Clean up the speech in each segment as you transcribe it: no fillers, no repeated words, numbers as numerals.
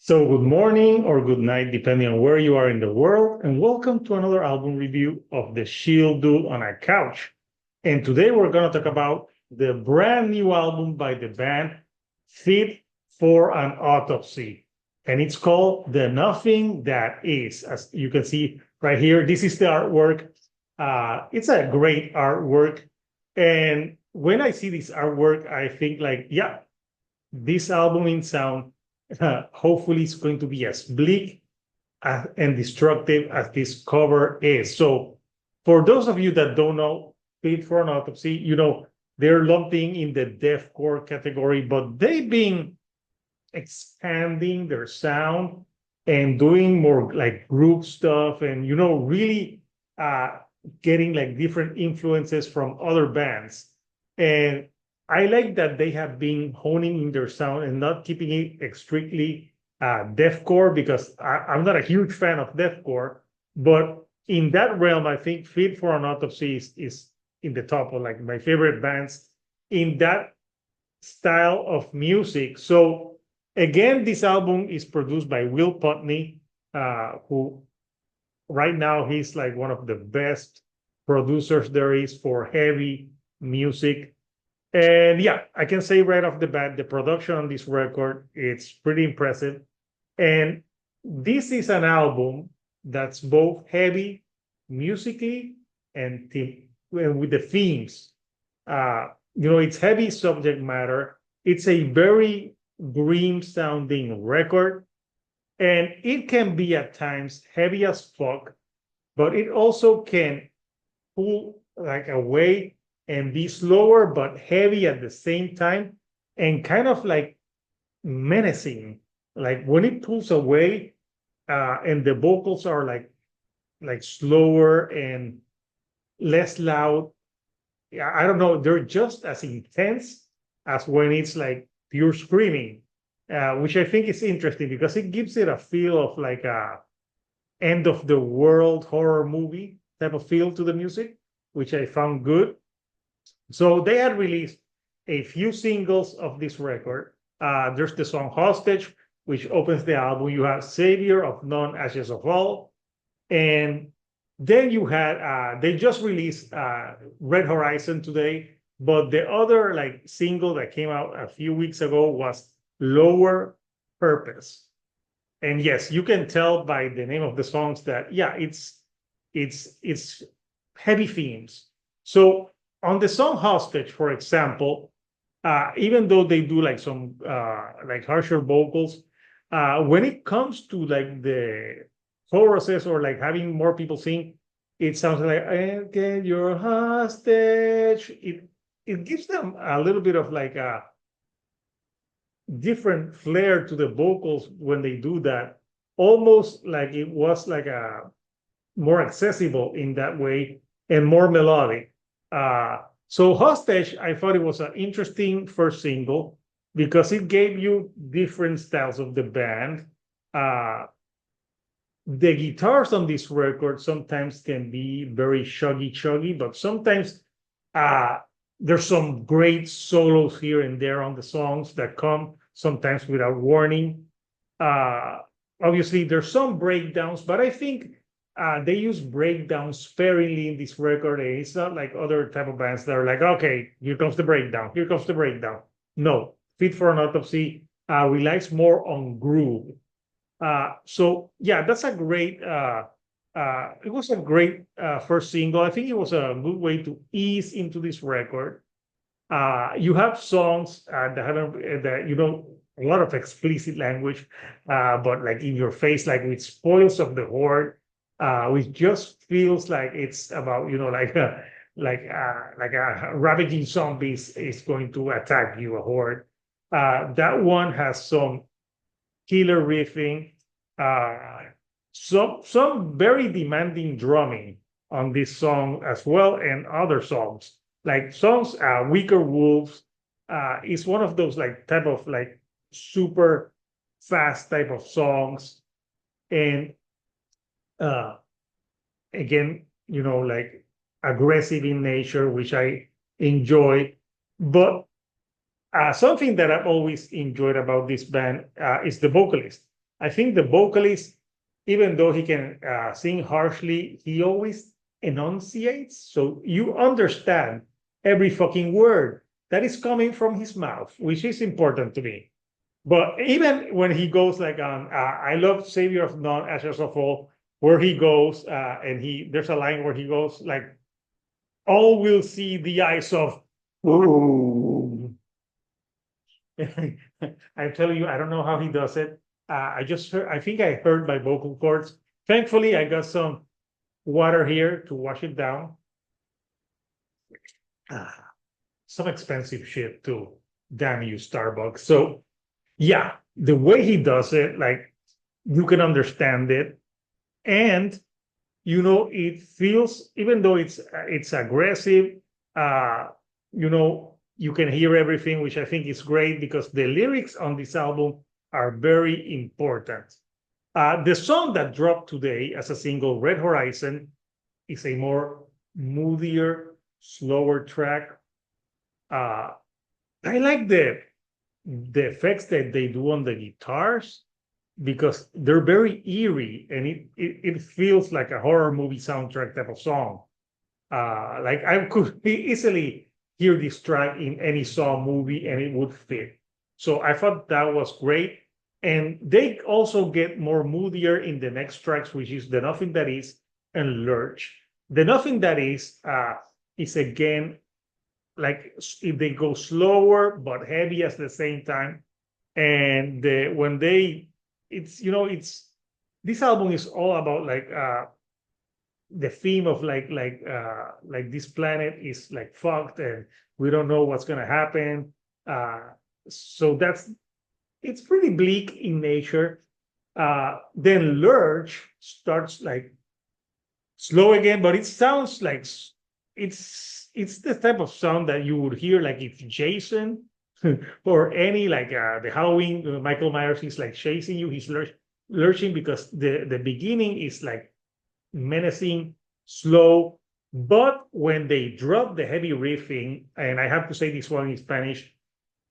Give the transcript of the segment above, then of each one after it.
So, good morning or good night, depending on where you are in the world, and welcome to another album review of the Shield Dude on a Couch. And today we're going to talk about the brand new album by the band Fit for an Autopsy. And it's called The Nothing That Is. As you can see right here, this is the artwork. It's a great artwork. And when I see this artwork, I think like, yeah, this album in sound hopefully it's going to be as bleak and destructive as this cover is. So, for those of you that don't know, Paid for an Autopsy, they're lumping in the deathcore category, but they've been expanding their sound and doing more like group stuff and, really uh, getting like different influences from other bands. And I like that they have been honing in their sound and not keeping it strictly deathcore because I'm not a huge fan of deathcore. But in that realm, I think Fit for an Autopsy is in the top of like my favorite bands in that style of music. So again, this album is produced by Will Putney, who right now he's like one of the best producers there is for heavy music. And yeah, I can say right off the bat, the production on this record, it's pretty impressive. And this is an album that's both heavy musically and with the themes. It's heavy subject matter. It's a very grim sounding record. And it can be at times heavy as fuck, but it also can pull like away and be slower but heavy at the same time and kind of like menacing. Like when it pulls away and the vocals are like slower and less loud. I don't know, they're just as intense as when it's like pure screaming, which I think is interesting because it gives it a feel of like a end of the world horror movie type of feel to the music, which I found good. So they had released a few singles of this record. There's the song Hostage, which opens the album. You have Savior of None, Ashes of All. And then you had, they just released Red Horizon today, but the other like single that came out a few weeks ago was Lower Purpose. And yes, you can tell by the name of the songs that, yeah, it's heavy themes. So on the song Hostage, for example, even though they do like some like harsher vocals, when it comes to like the choruses or like having more people sing, it sounds like I get your hostage. It gives them a little bit of like a different flair to the vocals when they do that, almost like it was like a more accessible in that way and more melodic. So Hostage, I thought it was an interesting first single because it gave you different styles of the band. The guitars on this record sometimes can be very chuggy, but sometimes uh, there's some great solos here and there on the songs that come sometimes without warning. Uh, Obviously, there's some breakdowns, but I think they use breakdowns sparingly in this record. And it's not like other type of bands that are like, okay, here comes the breakdown, here comes the breakdown. No, Fit for an Autopsy relies more on groove. So yeah, that's a great. It was a great first single. I think it was a good way to ease into this record. You have songs that haven't that a lot of explicit language, but like in your face, like with Spoils of the Horde, which just feels like it's about like like a ravaging zombies is going to attack you, a horde. That one has some killer riffing, uh, some very demanding drumming on this song as well, and other songs like songs. Weaker Wolves is one of those like type of like super fast type of songs, and uh, again, like aggressive in nature, which I enjoy. But something that I've always enjoyed about this band is the vocalist. I think the vocalist, even though he can sing harshly, he always enunciates, so you understand every fucking word that is coming from his mouth, which is important to me. But even when he goes like on, I love Savior of None, Ashes of All, where he goes and there's a line where he goes like, all will see the eyes of. Ooh. I'm telling you, I don't know how he does it. I just heard, I think I heard my vocal cords. Thankfully, I got some water here to wash it down. Some expensive shit too. Damn you, Starbucks. So yeah, the way he does it, like you can understand it, and it feels, even though it's aggressive, uh, you can hear everything, which I think is great because the lyrics on this album are very important. The song that dropped today as a single, Red Horizon, is a more moodier, slower track. I like the effects that they do on the guitars because they're very eerie and it feels like a horror movie soundtrack type of song. Like I could easily hear this track in any Saw movie and it would fit. So I thought that was great. And they also get more moodier in the next tracks, which is The Nothing That Is and Lurch. The Nothing That is again like if they go slower but heavy at the same time. And when they it's this album is all about like the theme of like this planet is like fucked and we don't know what's gonna happen. So it's pretty bleak in nature. Then Lurch starts like slow again, but it sounds like it's the type of sound that you would hear like if Jason or any like the Halloween Michael Myers is like chasing you, he's lurching because the beginning is like menacing, slow, but when they drop the heavy riffing, and I have to say this one in Spanish,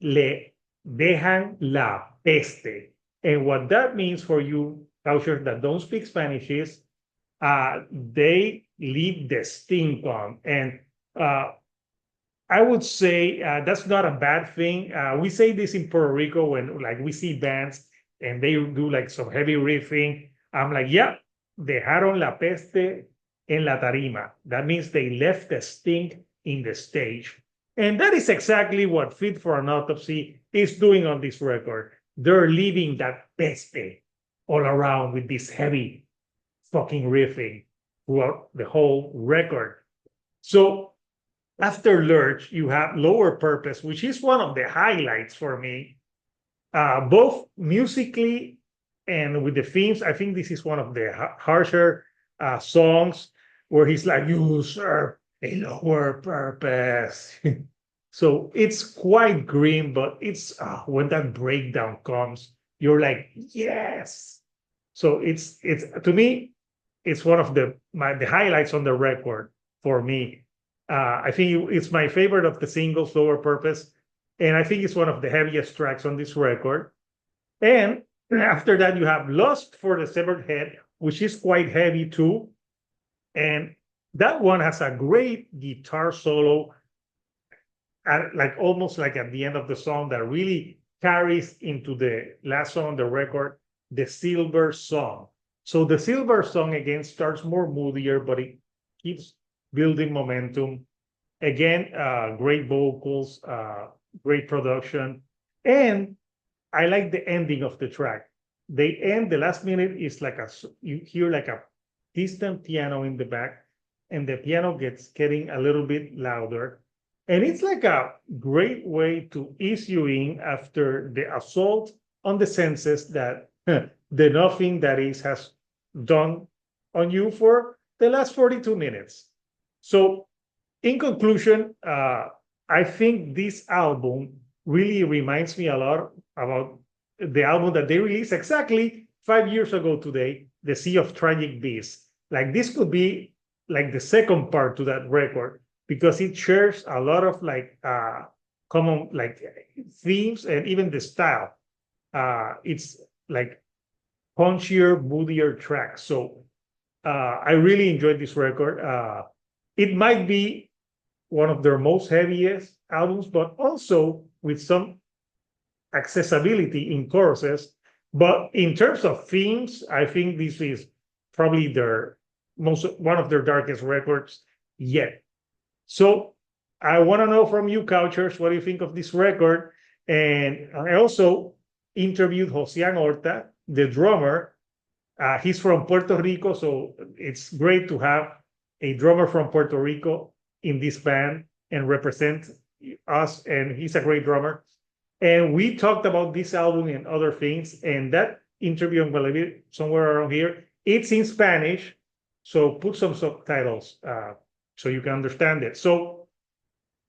le dejan la peste. And what that means for you, cultures that don't speak Spanish, is they leave the stink on. And I would say that's not a bad thing. We say this in Puerto Rico when like we see bands and they do like some heavy riffing. I'm like, yeah, dejaron la peste en la tarima. That means they left the stink in the stage. And that is exactly what Fit for an Autopsy is doing on this record. They're leaving that peste all around with this heavy fucking riffing throughout the whole record. So after Lurch, you have Lower Purpose, which is one of the highlights for me, both musically and with the themes. I think this is one of the harsher songs where he's like, you serve a lower purpose. So it's quite grim, but it's when that breakdown comes, you're like, yes. So it's to me, it's one of the highlights on the record for me. I think it's my favorite of the singles, Lower Purpose, and I think it's one of the heaviest tracks on this record. And after that, you have Lust for the Severed Head, which is quite heavy too. And that one has a great guitar solo, like almost like at the end of the song, that really carries into the last song on the record, the Silver Song. So the Silver Song again starts more moodier, but it keeps building momentum. Again, great vocals, great production. And I like the ending of the track. They end, the last minute is like you hear like a distant piano in the back, and the piano getting a little bit louder. And it's like a great way to ease you in after the assault on the senses that the Nothing That Is has done on you for the last 42 minutes. So in conclusion, I think this album really reminds me a lot about the album that they released exactly 5 years ago today, The Sea of Tragic Beasts. Like this could be like the second part to that record because it shares a lot of like common like themes and even the style. It's like punchier, moodier tracks. So I really enjoyed this record. It might be one of their most heaviest albums, but also with some accessibility in choruses. But in terms of themes, I think this is probably their most one of their darkest records yet. So I want to know from you, Couchers, what do you think of this record? And I also interviewed Josian Horta, the drummer. He's from Puerto Rico, so it's great to have a drummer from Puerto Rico in this band and represent us. And he's a great drummer. And we talked about this album and other things. And that interview, I'm going to leave it somewhere around here. It's in Spanish, so put some subtitles so you can understand it. So,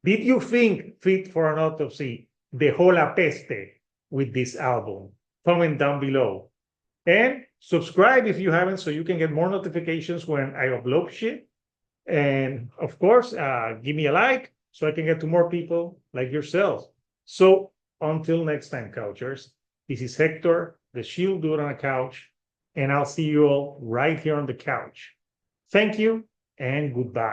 did you think Fit for an Autopsy dejó la peste with this album? Comment down below. And subscribe if you haven't so you can get more notifications when I upload shit. And of course, give me a like so I can get to more people like yourselves. So until next time, Couchers, this is Hector, the Shield Dude on a Couch, and I'll see you all right here on the couch. Thank you and goodbye.